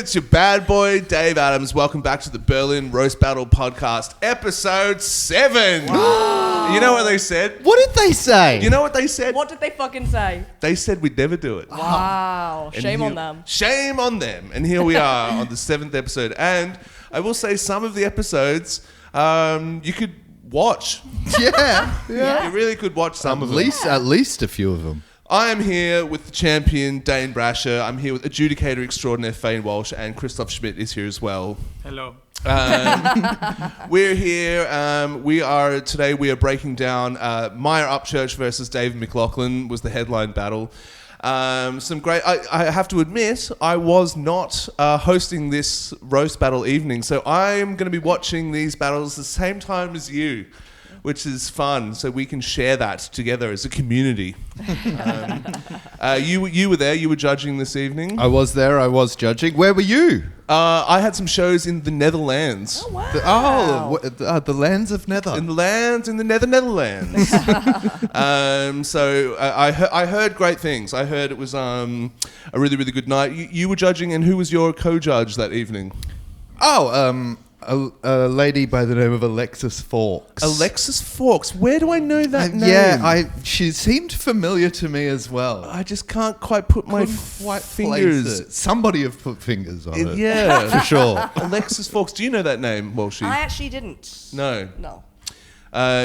It's your bad boy, Dave Adams. Welcome back to the Berlin Roast Battle Podcast, episode 7. Wow. You know what they said? What did they say? You know what they said? What did they fucking say? They said we'd never do it. Wow. Shame on them. Shame on them. And here we are on the 7th episode. And I will say some of the episodes you could watch. Yeah. You really could watch some of them. At least a few of them. I am here with the champion, Dane Brasher. I'm here with adjudicator extraordinaire, Fane Walsh, and Christoph Schmidt is here as well. Hello. We're here. We are breaking down Meyer Upchurch versus David McLaughlin was the headline battle. Some great. I have to admit, I was not hosting this roast battle evening, so I'm going to be watching these battles the same time as you, which is fun. So we can share that together as a community. You were there. You were judging this evening. I was there. I was judging. Where were you? I had some shows in the Netherlands. Oh, wow. The lands of Nether. In the Netherlands. So I heard great things. I heard it was a really, really good night. You were judging, and who was your co-judge that evening? A lady by the name of Alexis Fawx. Alexis Fawx. Where do I know that name? Yeah, she seemed familiar to me as well. I just can't quite put my fingers. Somebody have put fingers on it. Yeah, for sure. Alexis Fawx. Do you know that name, Walshy? I actually didn't. No.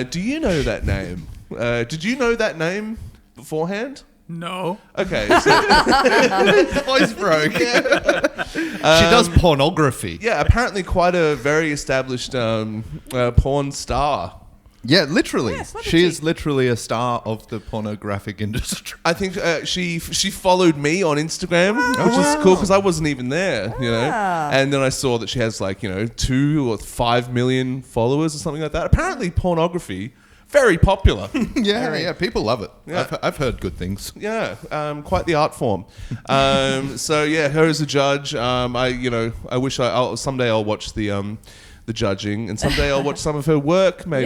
Do you know that name? Did you know that name beforehand? No. Okay. So Voice broke. She does pornography. Yeah, apparently quite a very established porn star. Yeah, literally. Yeah, she is literally a star of the pornographic industry. I think she followed me on Instagram, which is cool because I wasn't even there, you know. And then I saw that she has 2 or 5 million followers or something like that. Apparently, pornography. Very popular. Yeah, people love it. Yeah. I've heard good things. Yeah, quite the art form. So yeah, her as a judge. I wish someday I'll watch the judging, and someday I'll watch some of her work. Maybe.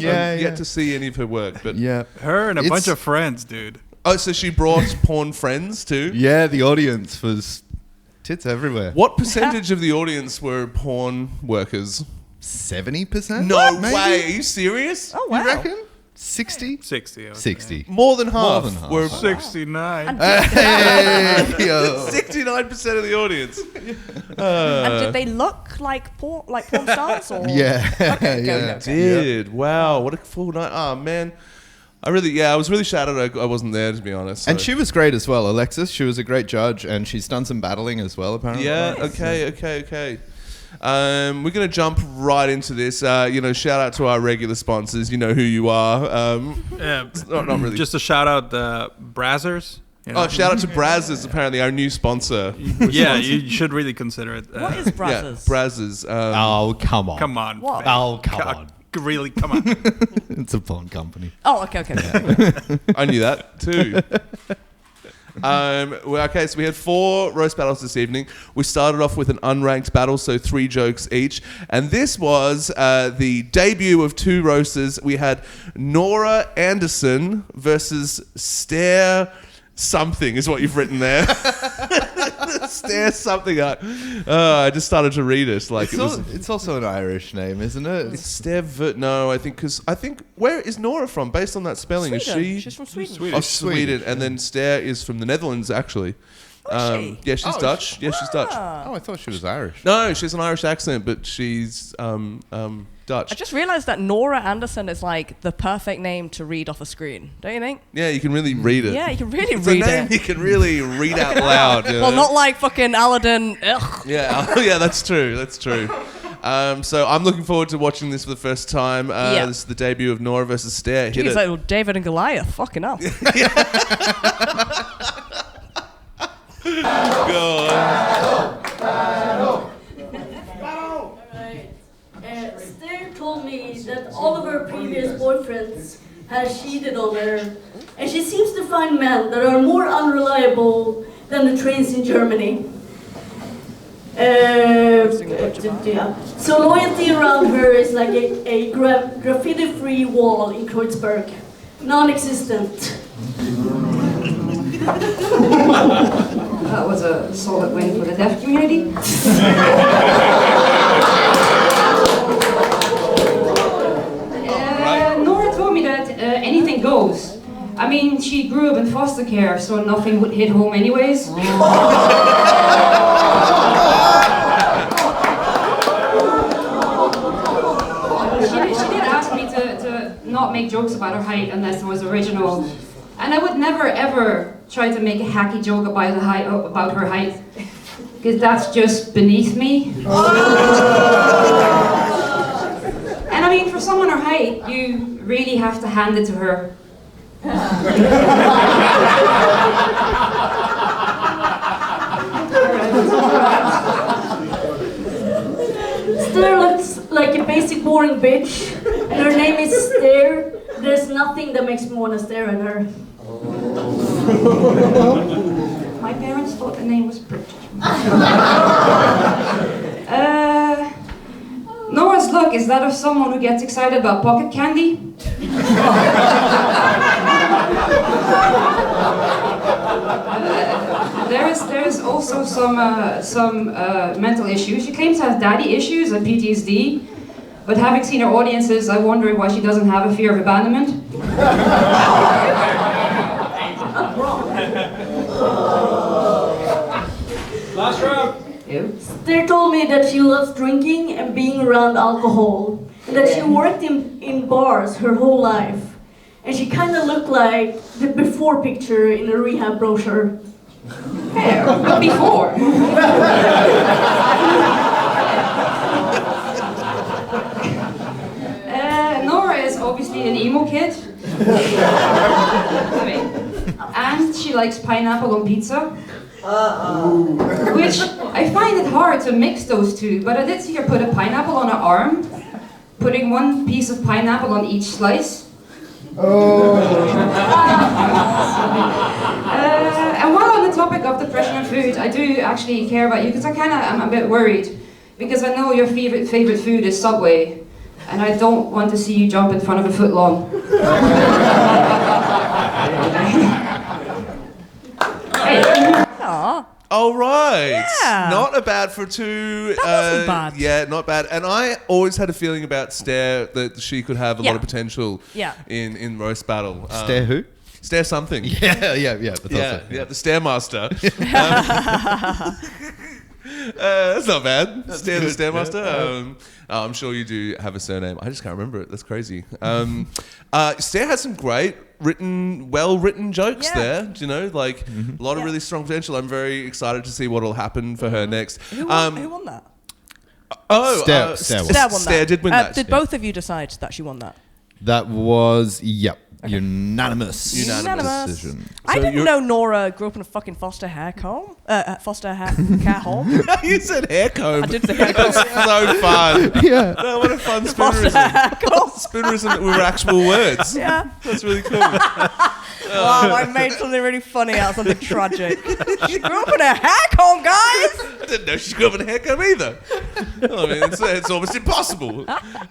Yeah, yet to see any of her work, but her and a bunch of friends, dude. Oh, so she brought porn friends too? Yeah, the audience was tits everywhere. What percentage of the audience were porn workers? 70%? No maybe? way. Are you serious? Oh, wow. You reckon? 60? 60. 60. More than half. Were 69. Hey, yo. 69% of the audience. And did they look like porn stars? Or? Yeah. Okay. Did. Wow. What a full night. Oh, man. I was really shattered I wasn't there, to be honest. So. And she was great as well, Alexis. She was a great judge, and she's done some battling as well, apparently. Yeah, okay. We're going to jump right into this. Shout out to our regular sponsors. You know who you are. Not really. Just a shout out Brazzers. Shout out to Brazzers, apparently our new sponsor. Yeah, you should really consider it. What is Brazzers? Brazzers. Oh, come on. Come on. What? Oh, come on. Really, come on. It's a porn company. Oh, okay. I knew that too. So we had 4 roast battles this evening. We started off with an unranked battle, so 3 jokes each. And this was the debut of 2 roasters. We had Nora Anderson versus Stare something is what you've written there. Stare something up. I just started to read it. It's also an Irish name, isn't it? It's Stare. No, I think where is Nora from? Based on that spelling, Sweden. is she? She's from Sweden. Oh, Sweden. And then Stare is from the Netherlands, actually. She? Yeah, she's Dutch. Yeah, she's Dutch. Oh, I thought she was Irish. No, she has an Irish accent, but she's Dutch. I just realised that Nora Anderson is the perfect name to read off a screen, don't you think? Yeah, you can really read it. Yeah, you can really It's read a name it. you can really read out loud. Well, not like fucking Aladdin. Ugh. Yeah, that's true. So I'm looking forward to watching this for the first time. This is the debut of Nora versus Stare. Hit Jeez, it. like David and Goliath. Fucking hell. Go on. Battle. Stare told me that all of her previous boyfriends has cheated on her, and she seems to find men that are more unreliable than the trains in Germany. So loyalty around her is like a graffiti-free wall in Kreuzberg, non-existent. That was a solid win for the deaf community. Nora told me that anything goes. I mean, she grew up in foster care, so nothing would hit home anyways. She did ask me to not make jokes about her height unless it was original. And I would never ever try to make a hacky joke about her height, because that's just beneath me. And I mean, for someone her height, you really have to hand it to her. Stair looks like a basic boring bitch, and her name is Stair. There's nothing that makes me want to stare at her. My parents thought the name was Bridget. Nora's look is that of someone who gets excited about pocket candy. There is also some mental issues. She claims to have daddy issues and PTSD, but having seen her audiences, I wonder why she doesn't have a fear of abandonment. Last round. Stair told me that she loves drinking and being around alcohol, and that she worked in bars her whole life. And she kind of looked like the before picture in a rehab brochure. Hey, but before. Nora is obviously an emo kid. I mean, and she likes pineapple on pizza. Which I find it hard to mix those two, but I did see her put a pineapple on her arm, putting one piece of pineapple on each slice. And while on the topic of depression and food, I do actually care about you because I'm a bit worried because I know your favorite food is Subway, and I don't want to see you jump in front of a foot long. Aw. All right. Yeah. Not a bad for two. That wasn't bad. Yeah, not bad. And I always had a feeling about Stair that she could have a lot of potential in Roast Battle. Stair who? Stair something. Yeah. That's Yeah, also, yeah, the Stairmaster. That's not bad. Stair the Stairmaster. I'm sure you do have a surname. I just can't remember it. That's crazy. Stair has some great well-written jokes there. Do you know, like a lot of really strong potential. I'm very excited to see what will happen for her next. Who won that? Stair Stair won that. Stair did win that. Did both of you decide that she won that? That was, unanimous decision. I didn't know Nora grew up in a fucking foster care home. You said hair comb. I did say hair comb. That's so fun. Yeah. Oh, what a fun Foster spoonerism. hair comb. Spoonerism with actual words. Yeah. That's really cool. Wow, I made something really funny out of something tragic. She grew up in a hair comb, guys. I didn't know she grew up in a hair comb either. I mean, it's almost impossible.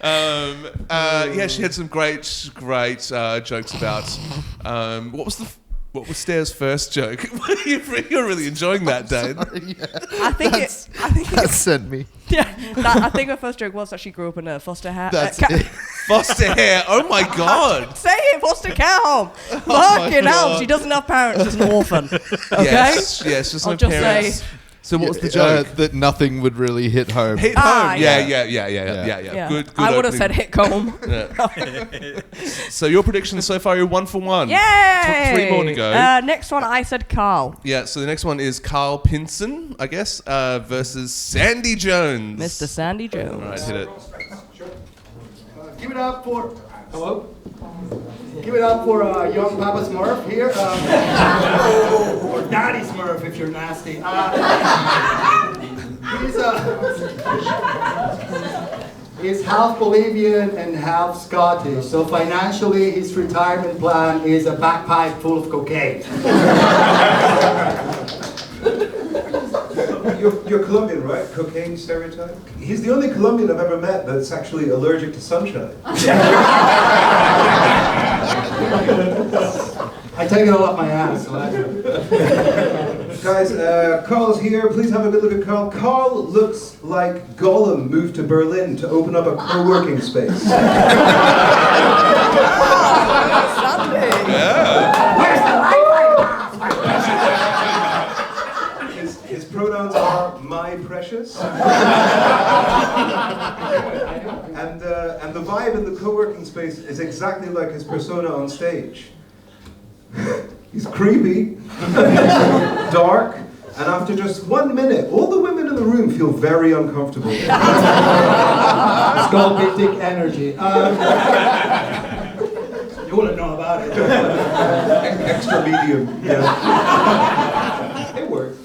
Yeah, she had some great jokes about what was Stair's first joke? You're really enjoying that, Dane. I think that sent me. Yeah, I think her first joke was that she grew up in a foster hair. That's it. Foster hair. Oh my god. Say it, foster care home. my Fucking hell, God. she doesn't have parents. She's an orphan. Okay. Yes, just I'll no just parents. say- So what was the joke? That nothing would really hit home. Hit Ah, home. yeah. Yeah. Good. I would have opening. said hit comb. Yeah. So your predictions so far, you're 1 for 1. Yay! 3 more to go. Next one, I said Carl. Yeah, so the next one is Carl Pinson, I guess, versus Sandy Jones. Mr. Sandy Jones. All right, hit it. Give it up for... Hello? Give it up for young Papa Smurf here. Or Daddy Smurf if you're nasty. He's half Bolivian and half Scottish. So financially, his retirement plan is a backpack full of cocaine. You're Colombian, right? Cocaine stereotype? He's the only Colombian I've ever met that's actually allergic to sunshine. I take it all up my ass. So Guys, Carl's here. Please have a good look at Carl. Carl looks like Gollum moved to Berlin to open up a co-working space. His pronouns are my precious. And the vibe in the co-working space is exactly like his persona on stage. He's creepy, dark, and after just 1 minute, all the women in the room feel very uncomfortable. It's called big dick energy. You want to know about it? Extra medium, yeah. It works.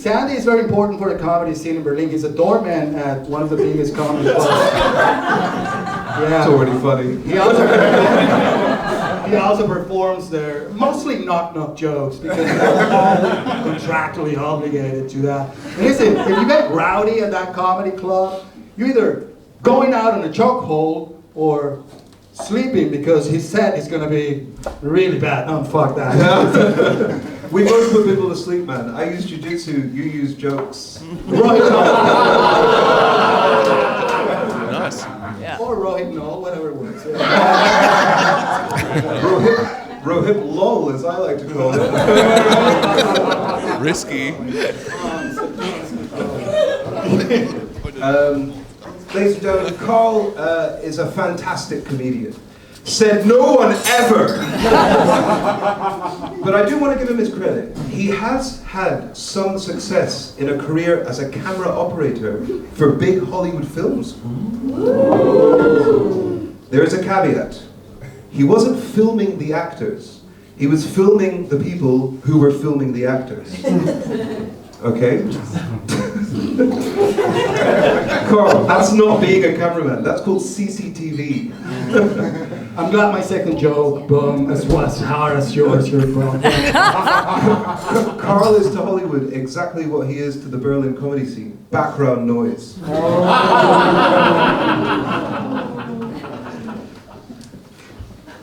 Sandy is very important for the comedy scene in Berlin. He's a doorman at one of the biggest comedy clubs. Yeah. It's already funny. He also performs there, mostly knock-knock jokes, because they're all contractually obligated to that. And listen, if you get rowdy at that comedy club, you're either going out in a chokehold or sleeping, because his set is going to be really bad. Oh, fuck that. We both put people to sleep, man. I use jiu-jitsu, you use jokes. Rohit Nice. Yeah. or Rohit Noel, whatever it works. Yeah. Rohit lol, as I like to call it. Risky. Ladies and gentlemen, Carl is a fantastic comedian. Said no one ever. But I do want to give him his credit. He has had some success in a career as a camera operator for big Hollywood films. There is a caveat. He wasn't filming the actors. He was filming the people who were filming the actors. Okay? Carl, that's not being a cameraman. That's called CCTV. I'm glad my second joke, as hard as yours, you're wrong. Carl is to Hollywood exactly what he is to the Berlin comedy scene. Background noise.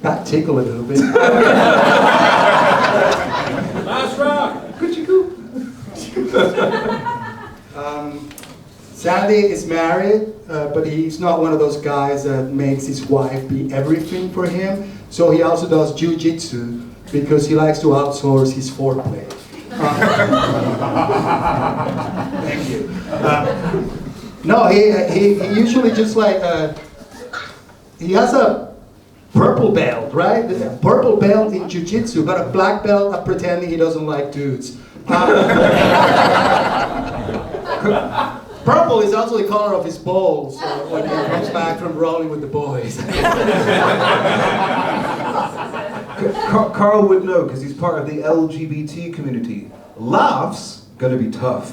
That tickle a little bit. Last rock. Could you go? Sandy is married, but he's not one of those guys that makes his wife be everything for him. So he also does jiu-jitsu because he likes to outsource his foreplay. Thank you. No, he usually just like, he has a purple belt, right? A purple belt in jiu-jitsu, but a black belt at pretending he doesn't like dudes. Purple is also the color of his balls when he comes back from rolling with the boys. Carl would know because he's part of the LGBT community. Laughs, gonna be tough.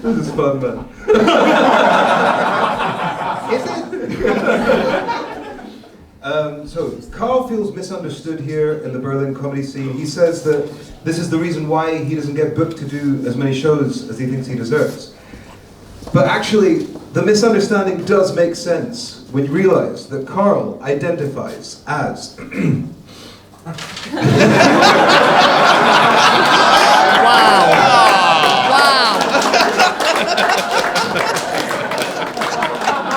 This is fun, man. Is it? So Carl feels misunderstood here in the Berlin comedy scene. He says that this is the reason why he doesn't get booked to do as many shows as he thinks he deserves. But actually, the misunderstanding does make sense when you realize that Carl identifies as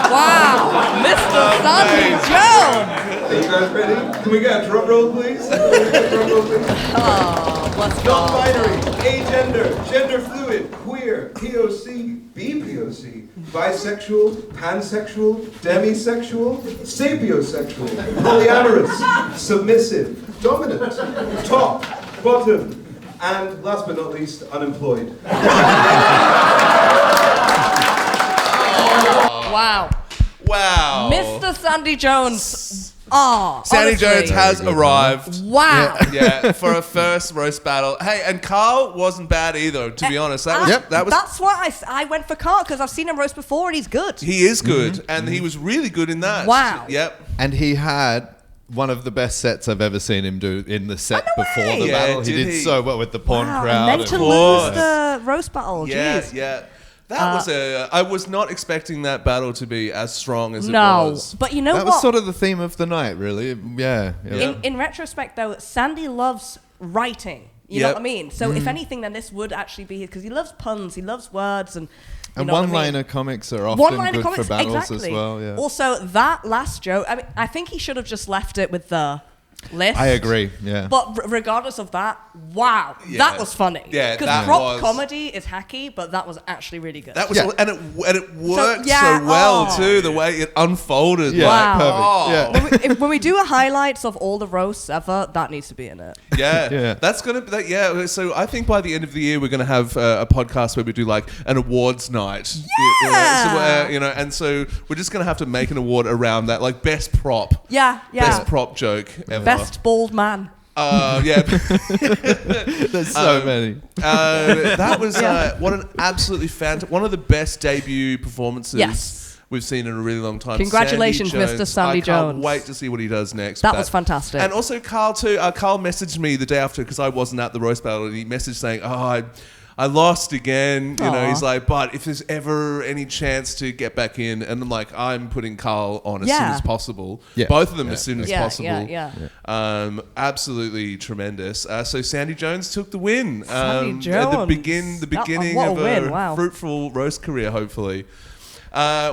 Wow, Mr. Sandy Jones. Are you guys ready? Can we get a drum roll, please? Drum roll, please. Oh, what's Non-binary, agender, gender fluid, queer, POC, BPOC, bisexual, pansexual, demisexual, sapiosexual, polyamorous, submissive, dominant, top, bottom, and last but not least, unemployed. Wow. Wow. Mr. Sandy Jones. Oh, Sandy honestly. Jones has arrived. Wow. Yeah, for a first roast battle. Hey, and Carl wasn't bad either, to be honest. That was, that was. That's why I went for Carl, because I've seen him roast before and he's good. He is good, and he was really good in that. Wow. Yep. And he had one of the best sets I've ever seen him do in the set before the Yeah, battle. He did did he? so well with the porn Wow, crowd. and then to and- lose the roast battle, Yeah, jeez. yeah. That was I was not expecting that battle to be as strong as it No, was. but you know that what? was sort of the theme of the night, really. Yeah. In retrospect, though, Sandy loves writing. You know Yep. what I mean? So if anything, then this would actually be because he loves puns, he loves words, and you know what I mean? one-liner comics are often One-liner good comics, for battles exactly. as well. Yeah. Also, that last joke, I mean, I think he should have just left it with the list. I agree. Yeah. But regardless of that, wow, Yeah. that was funny. Yeah, because that prop was- comedy is hacky, but that was actually really good. That was Yeah. and it worked yeah, so well oh. too. The way it unfolded. Yeah, like, Wow. oh. perfect. Yeah. when we do a highlights of all the roasts ever, that needs to be in it. Yeah, Yeah. that's gonna be that. Yeah, so I think by the end of the year we're gonna have a podcast where we do like an awards night. Yeah. And so we're just gonna have to make an award around that, like best prop, Yeah, yeah. best prop joke ever. Best bald man. Yeah. There's so many. That was what an absolutely fantastic, one of the best debut performances. Yes. We've seen in a really long time. Congratulations, Sandy Mr. Jones. Sandy I can't Jones. wait to see what he does next. That was fantastic. And also Carl too. Carl messaged me the day after because I wasn't at the roast battle, and he messaged saying, "Oh, I lost again." You know, Aw. he's like, "But if there's ever any chance to get back in," and I'm like, "I'm putting Carl on as soon Yeah. as possible. Yeah. Both of them as soon as Yeah, possible." yeah. Absolutely tremendous. So Sandy Jones took the win. Sandy At the Jones. beginning What a of win, wow. fruitful roast career, hopefully.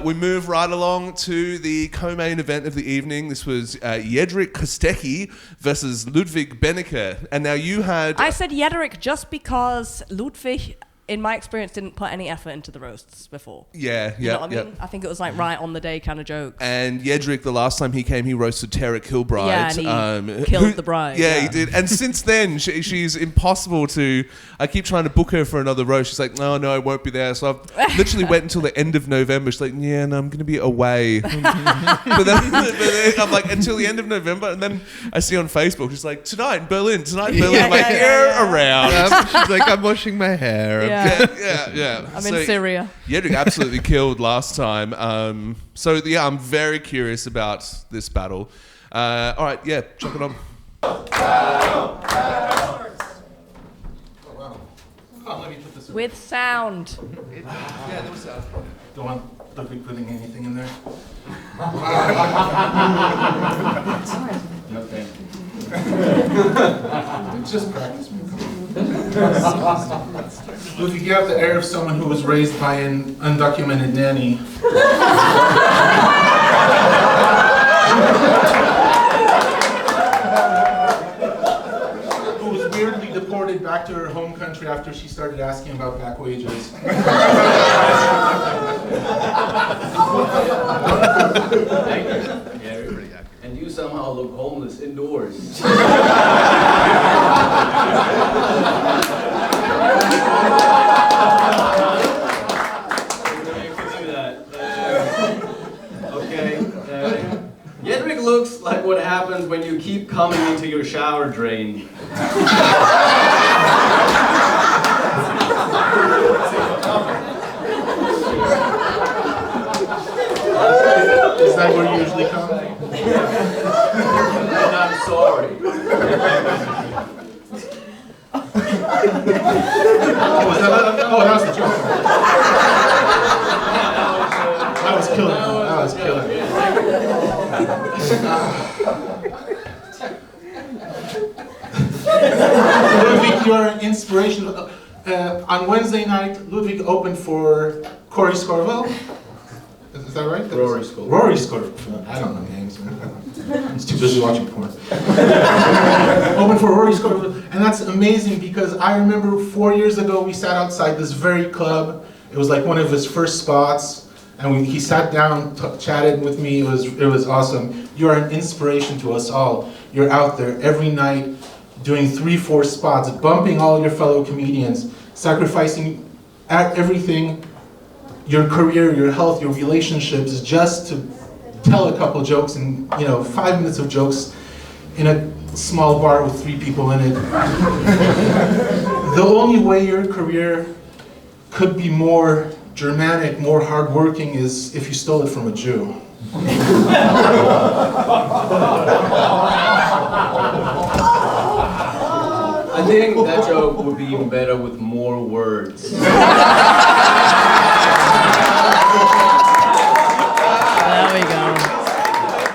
We move right along to the co-main event of the evening. This was Jedřich Kostecki versus Ludwig Benecke. And now you had... I said Jedřich just because Ludwig, in my experience, didn't put any effort into the roasts before. Yeah, You know what I mean? I think it was like right on the day kind of jokes. And Jedřich, the last time he came, he roasted Tara Kilbride. Yeah, and he killed the bride. Yeah, he did. And since then, she's impossible to... I keep trying to book her for another roast. She's like, no, I won't be there. So I've literally went until the end of November. She's like, yeah, no, I'm going to be away. but then I'm like, until the end of November. And then I see on Facebook, she's like, tonight in Berlin. I'm like, you're around. She's like, I'm washing my hair. Yeah. Yeah. I'm in Syria. Jedřich absolutely killed last time. So yeah, I'm very curious about this battle. All right, yeah, chuck it on. Let me put this With sound. Yeah, there was sound. Don't want to be putting anything in there. Okay. Just practice. Ludwig, you have the air of someone who was raised by an undocumented nanny. Who was weirdly deported back to her home country after she started asking about back wages. And you somehow look homeless indoors. Jedřich looks like what happens when you keep coming into your shower drain. Is that where you usually come? And I'm sorry. That was the joke. That was killing me. That was killing me. Ludwig, you're an inspiration. On Wednesday night, Ludwig opened for Corey Scovel. Is that right? Rory Scovel. Rory Scovel. I don't know names, man. I'm too busy watching porn. Open for Rory Scovel. And that's amazing because I remember 4 years ago we sat outside this very club. It was like one of his first spots. And he sat down, chatted with me. It was awesome. You're an inspiration to us all. You're out there every night doing 3-4 spots, bumping all your fellow comedians, sacrificing everything, your career, your health, your relationships, just to tell a couple jokes and 5 minutes of jokes in a small bar with 3 people in it. The only way your career could be more Germanic, more hardworking is if you stole it from a Jew. think that joke would be even better with more words. There we go.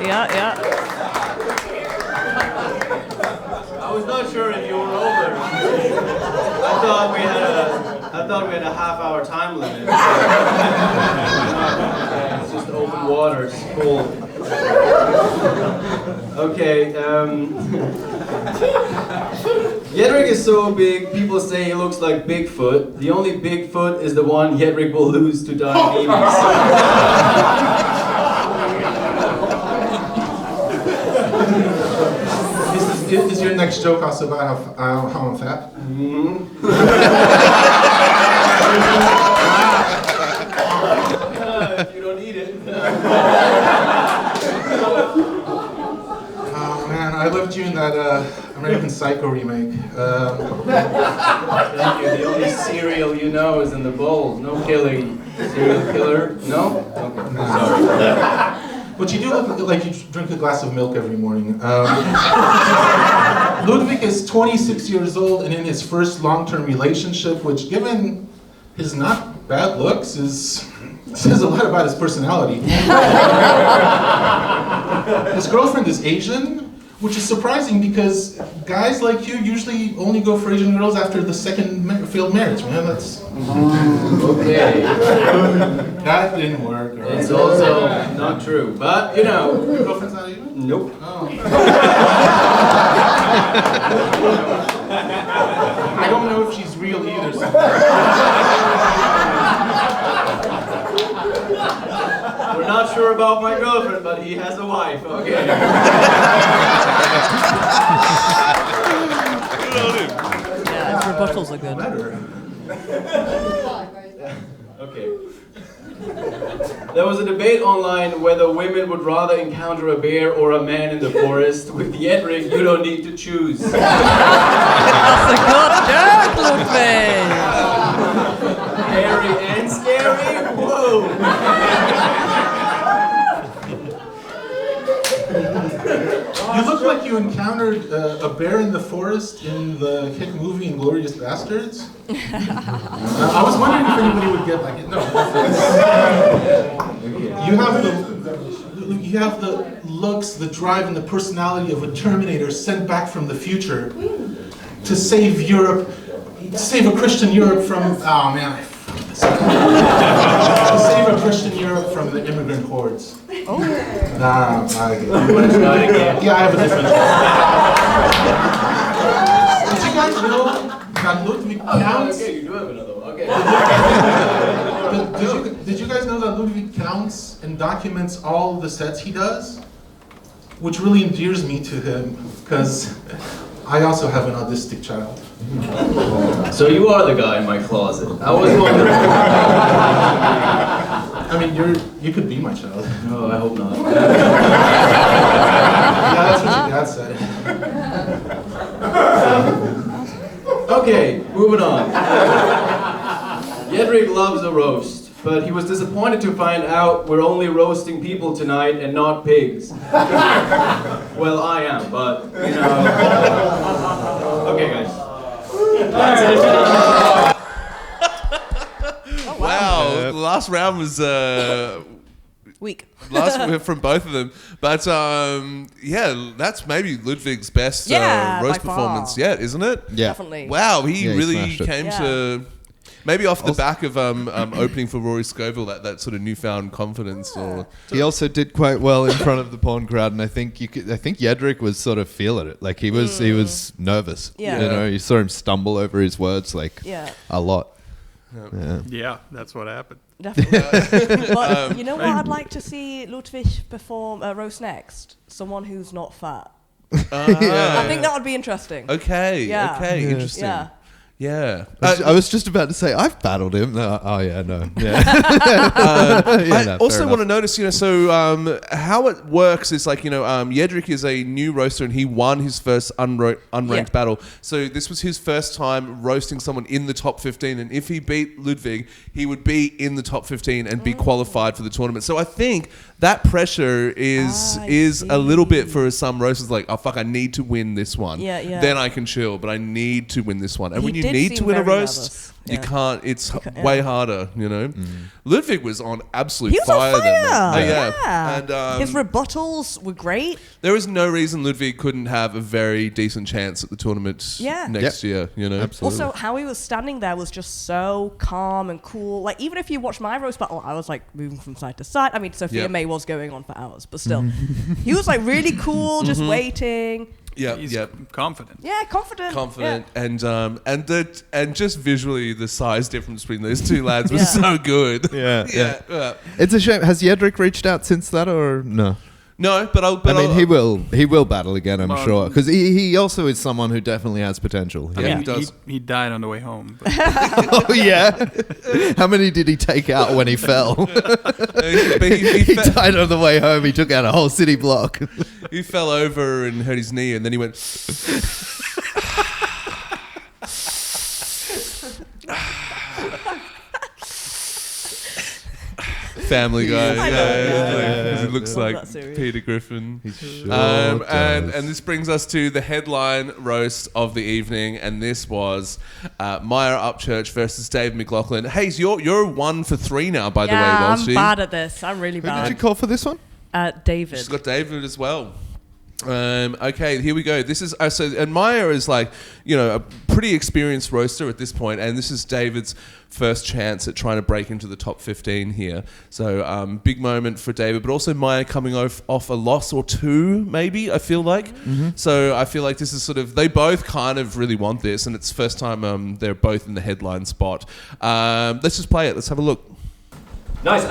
Yeah. I was not sure if you were over. I thought we had a half-hour time limit. It's just open waters. Cool. Okay. Jedrick is so big, people say he looks like Bigfoot. The only Bigfoot is the one Jedrick will lose to diabetes. Is your next joke also about how I'm fat? You don't need it. Oh man, I loved you in that American Psycho remake. Thank you. The only cereal you know is in the bowl. No killing. Serial killer? No? Okay. Sorry. But you do look like you drink a glass of milk every morning. Ludwig is 26 years old and in his first long-term relationship, which given his not bad looks says a lot about his personality. His girlfriend is Asian, which is surprising because guys like you usually only go for Asian girls after the second failed marriage, man. That's... Okay. That didn't work. Right? It's also not true, but you know. Your girlfriend's not Asian? Nope. Oh. I don't know if she's real either. So. We're not sure about my girlfriend, but he has a wife. Okay. Yeah, his rebuttals are good. Okay. There was a debate online whether women would rather encounter a bear or a man in the forest. With Jedrick, you don't need to choose. That's a good joke, Ludwig. Hairy and scary? Whoa! You look like you encountered a bear in the forest in the hit movie Inglourious Bastards. I was wondering if anybody would get like it. No. You have the looks, the drive, and the personality of a Terminator sent back from the future to save Europe, to save a Christian Europe from. Oh man, I fucked this up. To save a Christian Europe from the immigrant hordes. Oh. Nah, You want to try again? yeah, I have a different. Did you guys know that Ludwig counts? Okay, you do have another one. Okay. Did you guys know that Ludwig counts and documents all the sets he does? Which really endears me to him, because I also have an autistic child. So you are the guy in my closet. I was wondering. I mean, you could be my child. No, I hope not. Yeah, that's what your dad said. Okay, moving on. Jedrick loves a roast, but he was disappointed to find out we're only roasting people tonight and not pigs. Well, I am, but, you know. Okay, guys. That's it. Oh, Wow, the last round was Weak. from both of them, but yeah, that's maybe Ludwig's best Yeah, roast by far. performance yet, isn't it? Yeah. Definitely. Wow, he Yeah, he really smashed it. came Yeah. to maybe off the back of opening for Rory Scovel, that sort of newfound confidence. Or He also did quite well in front of the porn crowd, and I think Jedrick was sort of feeling it. Like he was nervous. Yeah. You know, you saw him stumble over his words like Yeah. a lot. Yeah. Yeah, that's what happened. Definitely. But you know what I'd like to see Ludwig perform roast next? Someone who's not fat. I think that would be interesting. Okay, Yeah. okay, Yeah. interesting. Yeah. Yeah. I was just about to say I've battled him. No, oh yeah, no. Yeah. I also want to notice, so how it works is like, Jedrick is a new roaster and he won his first unranked battle. So this was his first time roasting someone in the top 15, and if he beat Ludwig, he would be in the top 15 and be qualified for the tournament. So I think that pressure is a little bit for some roasters like, oh fuck, I need to win this one. Yeah. Then I can chill, but I need to win this one. And when you need to win a roast, you can't. It's way harder, Ludwig was on absolute fire. And his rebuttals were great. There is no reason Ludwig couldn't have a very decent chance at the tournament next year. Absolutely. Also, how he was standing there was just so calm and cool. Like, even if you watch my roast battle, I was like moving from side to side. I mean, Sophia May was going on for hours, but still, he was like really cool, just waiting. He's confident. Yeah, confident. Yeah. And just visually, the size difference between those two lads was so good. Yeah. It's a shame. Has Jedrick reached out since that, or no? No, but he will battle again, I'm sure, because he also is someone who definitely has potential. He died on the way home. Oh yeah. How many did he take out when he fell? He died on the way home. He took out a whole city block. He fell over and hurt his knee, and then he went. Family Guy, because he looks like Peter Griffin. And this brings us to the headline roast of the evening, and this was Maya Upchurch versus Dave McLaughlin. Hayes, you're 1 for 3 now, by the way, Walshy. I'm bad at this. I'm really bad. Who did you call for this one? David. She's got David as well. Okay, here we go. This is and Maya is like, a pretty experienced roaster at this point, and this is David's first chance at trying to break into the top 15 here. So big moment for David, but also Maya coming off a loss or two, maybe, I feel like. So I feel like this is sort of, they both kind of really want this, and it's the first time they're both in the headline spot. Let's just play it. Let's have a look. Nice.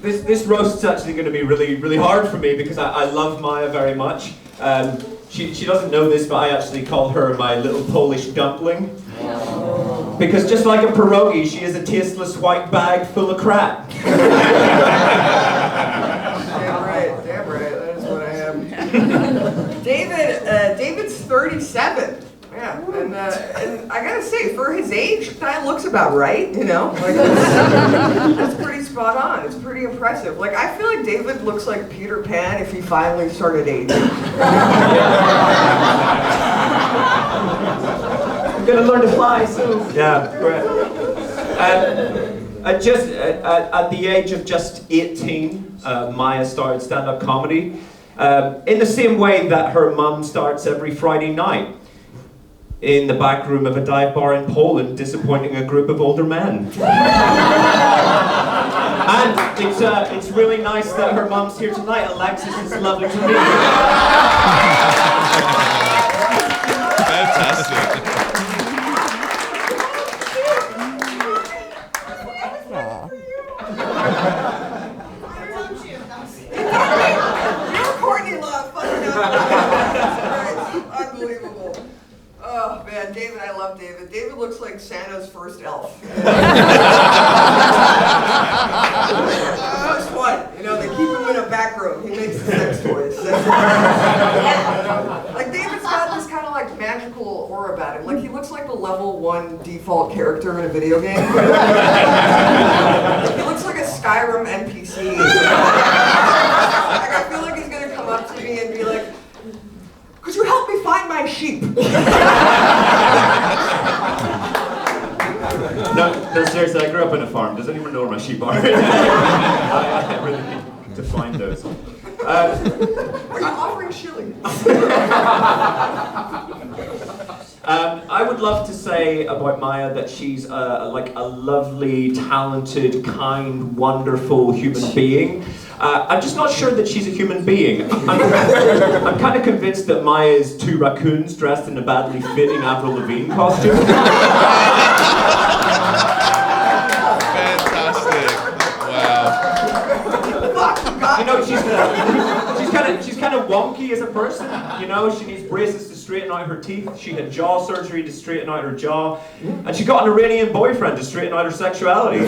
This roast is actually going to be really, really hard for me because I love Maya very much. She doesn't know this, but I actually call her my little Polish dumpling. Because just like a pierogi, she is a tasteless white bag full of crap. Damn right. That is what I am. David's 37. Yeah, and I gotta say, for his age, kind of looks about right, Like that's pretty spot on. It's pretty impressive. Like, I feel like David looks like Peter Pan if he finally started aging. I'm gonna learn to fly soon. Yeah, great. At the age of just 18, Maya started stand-up comedy. In the same way that her mum starts every Friday night. In the back room of a dive bar in Poland, disappointing a group of older men. And it's really nice that her mum's here tonight. Alexis, it's lovely to meet you. Fantastic. You're Courtney Love. Unbelievable. Oh man, David, I love David. David looks like Santa's first elf. First one, they keep him in a back room. He makes the sex toys. Like David's got this kind of like magical aura about him. Like he looks like the level 1 default character in a video game. He looks like a Skyrim NPC. Like I feel like he's gonna come up to me and be like, "Could you help me find my sheep?" No, seriously, I grew up in a farm. Does anyone know where my sheep are? I really need to find those. Are you offering shilling? I would love to say about Maya that she's like a lovely, talented, kind, wonderful human being. I'm just not sure that she's a human being. I'm kind of convinced that Maya is 2 raccoons dressed in a badly fitting Avril Lavigne costume. Fantastic. Wow. She's kind of wonky funky as a person. You know, she needs braces to straighten out her teeth. She had jaw surgery to straighten out her jaw. And she got an Iranian boyfriend to straighten out her sexuality.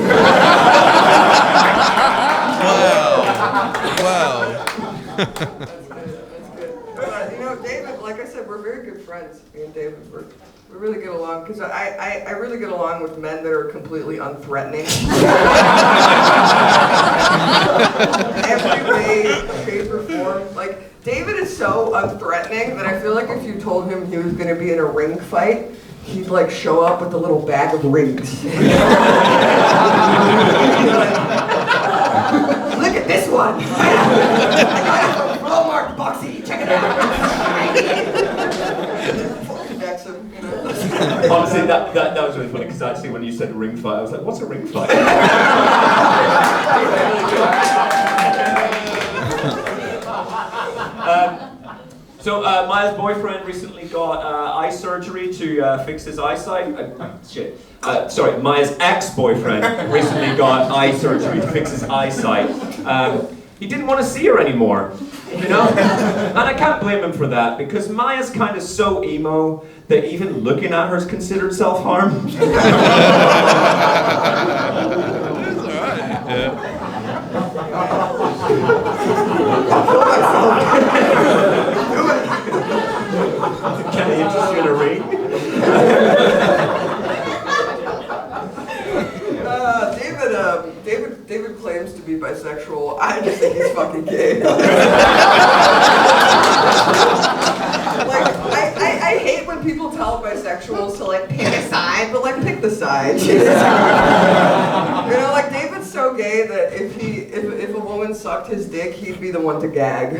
Wow. That's good. But, you know, David, like I said, we're very good friends. Me and David, we really get along, because I really get along with men that are completely unthreatening. Every way, shape, or form. Like, David is so unthreatening that I feel like if you told him he was going to be in a ring fight, he'd like show up with a little bag of rings. Look at this one. I got it from Walmart Boxy. Check it out. Honestly, that was really funny, because actually when you said ring fight, I was like, what's a ring fight? So Maya's boyfriend recently got eye surgery to fix his eyesight. Sorry, Maya's ex-boyfriend recently got eye surgery to fix his eyesight. He didn't want to see her anymore, you know? And I can't blame him for that, because Maya's kind of so emo that even looking at her is considered self-harm. That's all right. Yeah. Can I interest you in a ring? David claims to be bisexual. I just think he's fucking gay. I hate when people tell bisexuals to like pick a side, but like pick the side. You know, like David's so gay that if a woman sucked his dick, he'd be the one to gag.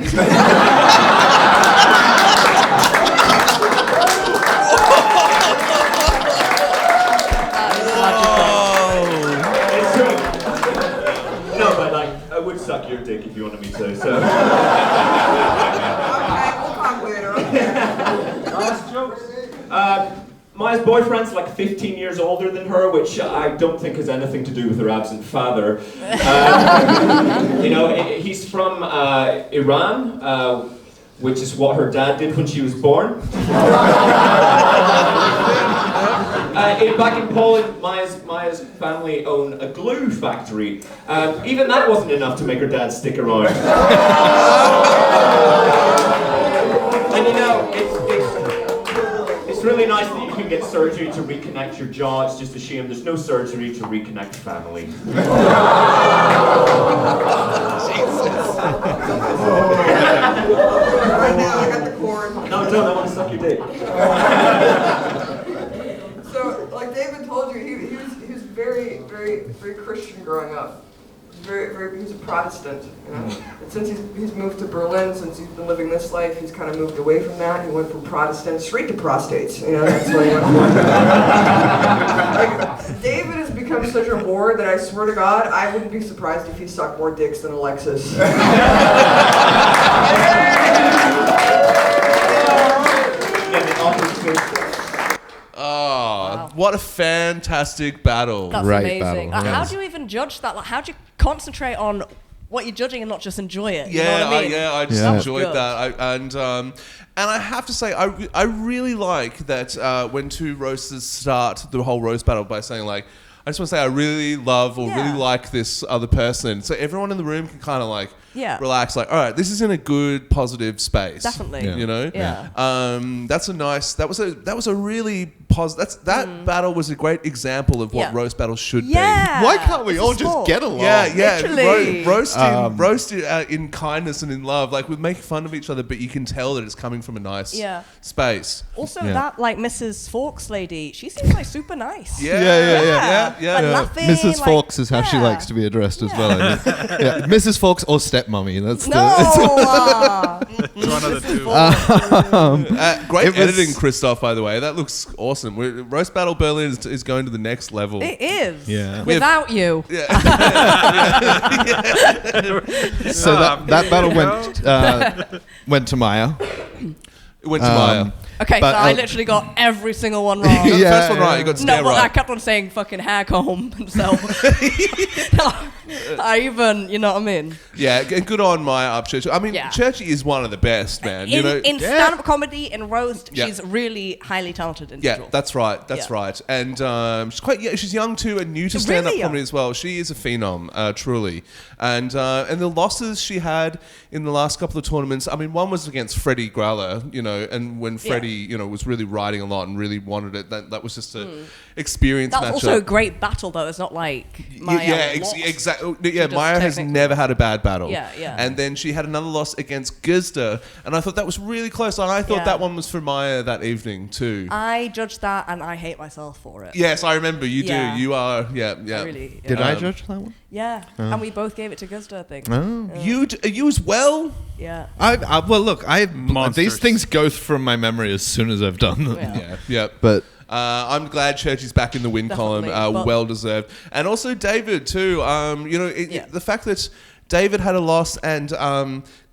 No, but like, I would suck your dick if you wanted me to, so. Okay, we'll talk later. Last jokes. Maya's boyfriend's like 15 years older than her, which I don't think has anything to do with her absent father. You know, he's from Iran, which is what her dad did when she was born. Back in Poland, Maya's family own a glue factory. Even that wasn't enough to make her dad stick around. And you know, it's really nice that you can get surgery to reconnect your jaw. It's just a shame there's no surgery to reconnect family. Right now, I got the cord. No, don't. I want to suck your dick. So, like David told you, he was very, very, very Christian growing up. He was a Protestant, you know. And since he's moved to Berlin, since he's been living this life, he's kind of moved away from that. He went from Protestant straight to prostates, you know. That's what he went from. Like, David has become such a whore that I swear to God, I wouldn't be surprised if he sucked more dicks than Alexis. Oh, what a fantastic battle. That's Right amazing. battle, How yes. do you even judge that? Like, how do you concentrate on what you're judging and not just enjoy it? You know Yeah, what I mean? I just Yeah. enjoyed Good. that. And I have to say, I really like that when two roasters start the whole roast battle by saying like, I just want to say I really love or really like this other person. So everyone in the room can kind of like relax, like, all right, this is in a good, positive space. Definitely. You know? Yeah. That's a nice, that was a really positive, that battle was a great example of what roast battles should be. Why can't we all just get along? Yeah. Literally. Roast in kindness and in love. Like, we make fun of each other, but you can tell that it's coming from a nice space. Also, that like Mrs. Fawx lady, she seems like super nice. Yeah. Like, laughing, Mrs. like, Fawx is how she likes to be addressed as well. I think. Yeah, Mrs. Fawx or stepmommy. That's No. It's one of the two. Great editing, Christoph, by the way. That looks awesome. Roast Battle Berlin is going to the next level. It is. Yeah. Without you. So that battle went to Maya. It went to Maya. Okay, But, so I literally got every single one wrong. You got the first one right. You got No, stare but right. I kept on saying fucking hair comb. So You know what I mean? Yeah, and good on Maya Upchurch. I mean, Yeah. Churchy is one of the best, man. In stand-up comedy, in roast, Yeah. she's really highly talented individual. Yeah, that's right. That's Yeah. right. And she's young too and new to She's stand-up really young. comedy as well. She is a phenom, truly. And the losses she had in the last couple of tournaments, I mean, one was against Freddie Growler, and when Freddie, was really riding a lot and really wanted it, that was just a experience That matchup. was also a great battle, though. It's not like Maya lost. Exactly. Yeah, just Maya has technically- never had a bad battle. Yeah, yeah. And then she had another loss against Gizda, and I thought that was really close. And I thought Yeah. that one was for Maya that evening too. I judged that, and I hate myself for it. Yes, I remember you Yeah. do. You are, yeah. I really, Did I judge that one? Yeah, and we both gave it to Guzda, I think. Oh. You as well? Yeah. Well, look, Monsters. these things go from my memory as soon as I've done them. Yeah. But I'm glad Churchy's back in the win column. Definitely, but- Well deserved. And also David too. The fact that David had a loss and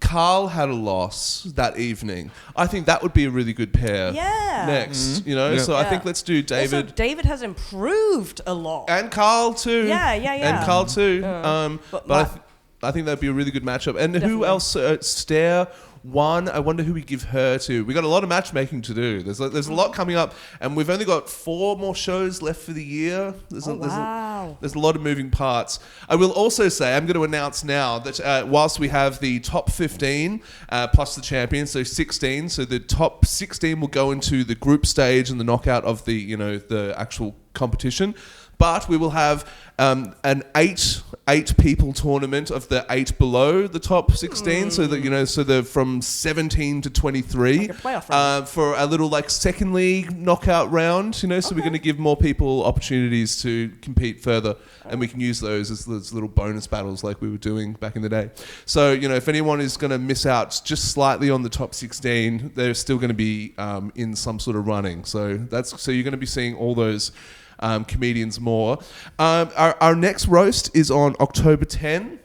Carl had a loss that evening, I think that would be a really good pair. Yeah. Next, Yeah. So I think let's do David. Also, David has improved a lot. And Carl too. Yeah. And Carl too. But I think that'd be a really good matchup. And who Definitely. else? Stare one. I wonder who we give her to. We got a lot of matchmaking to do. There's a lot coming up, and we've only got 4 more shows left for the year. There's a lot of moving parts. I will also say I'm going to announce now that whilst we have the top 15 plus the champion, so 16. So the top 16 will go into the group stage and the knockout of the actual competition. But we will have an eight people tournament of the 8 below the top 16, so that so they're from 17 to 23 Like a playoff round. for a little second league knockout round. So we're going to give more people opportunities to compete further, and we can use those as little bonus battles like we were doing back in the day. So if anyone is going to miss out just slightly on the top 16, they're still going to be in some sort of running. So you're going to be seeing all those. Comedians more. Our next roast is on October 10.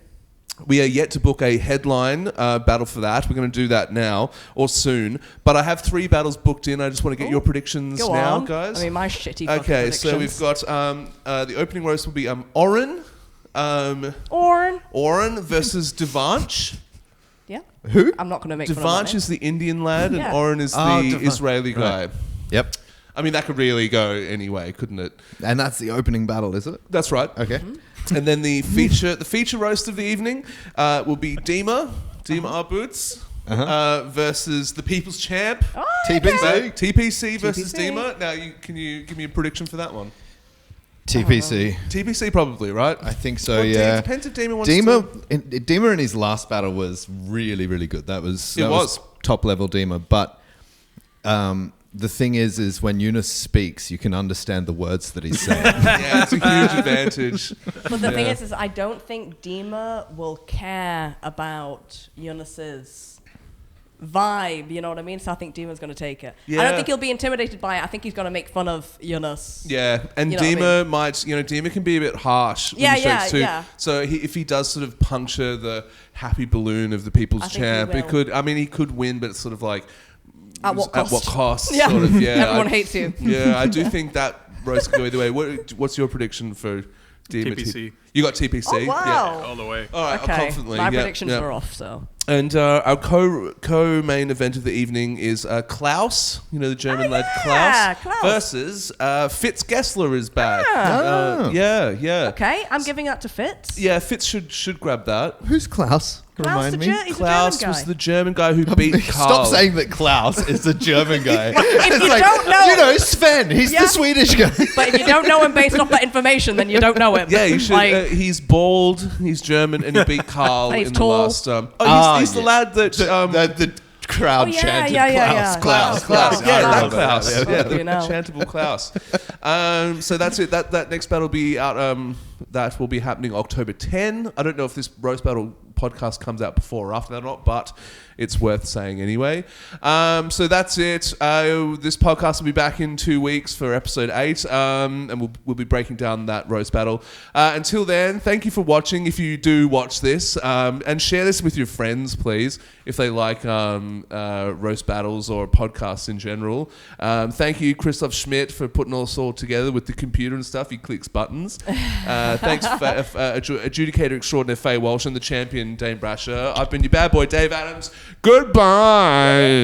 We are yet to book a headline battle for that. We're going to do that now or soon. But I have 3 battles booked in. I just want to get your predictions Go now, on. guys. I mean, my shitty Okay, predictions. so we've got the opening roast will be Oren. Oren versus Devanch. Yeah. who? I'm not going to make fun of Devanch my is the Indian lad, Yeah. and Oren is the Israeli guy. Right. Yep. I mean, that could really go anyway, couldn't it? And that's the opening battle, is it? That's right. Okay. And then the feature roast of the evening will be Dima R. Boots versus the People's Champ. Oh, TPC. TPC versus Dima. Now, can you give me a prediction for that one? TPC. TPC probably, right? I think so, Well, yeah. It depends if Dima wants Dima in his last battle was really, really good. That was was. top level Dima. But the thing is when Eunice speaks, you can understand the words that he's saying. Yeah, it's a huge advantage. But the thing is I don't think Dima will care about Eunice's vibe, you know what I mean? So I think Dima's going to take it. I Yeah. don't think he'll be intimidated by it. I think he's going to make fun of Eunice. Yeah, and You know what I Dima might, Dima can be a bit harsh. Yeah, with mistakes too. yeah. So if he does sort of puncture the happy balloon of the People's I think he Champ, will. he could win, but it's sort of like At what cost? At what cost? Yeah. Sort of, yeah. Everyone hates you. Yeah, I do think that roast could go either way. What's your prediction for Dima? TPC. You got TPC. Oh, wow. Yeah. All the way. All right, Okay, confidently. my yeah, predictions yeah. are off, so. And our co-main event of the evening is Klaus, the German lad yeah, Klaus, Klaus. versus Fitz Gessler is back. Ah. Yeah. Okay, I'm giving that to Fitz. Yeah, Fitz should grab that. Who's Klaus? Klaus, Remind me. he's Klaus a German was guy. the German guy who beat Carl. Stop saying that Klaus is the German guy. If you don't know, Sven, he's Yeah. the Swedish guy. but if you don't know him based off that information, then you don't know him. Yeah, you should. Like, He's bald, he's German, and he beat Carl And he's in tall. the last. He's the yeah. lad that. The crowd Oh, yeah, chanted yeah. Klaus. Klaus. Yeah, that Klaus. Yeah. Yeah, the You know. chantable Klaus. So that's it. That next battle will be out. That will be happening October 10. I don't know if this roast battle podcast comes out before or after that or not, but it's worth saying anyway. So that's it. This podcast will be back in 2 weeks for episode 8, and we'll be breaking down that roast battle. Until then, thank you for watching. If you do watch this, and share this with your friends, please, if they like roast battles or podcasts in general. Thank you, Christoph Schmidt, for putting all this all together with the computer and stuff. He clicks buttons. Thanks, adjudicator extraordinaire Faye Walsh and the champion Dane Brasher. I've been your bad boy, Dave Adams. Goodbye.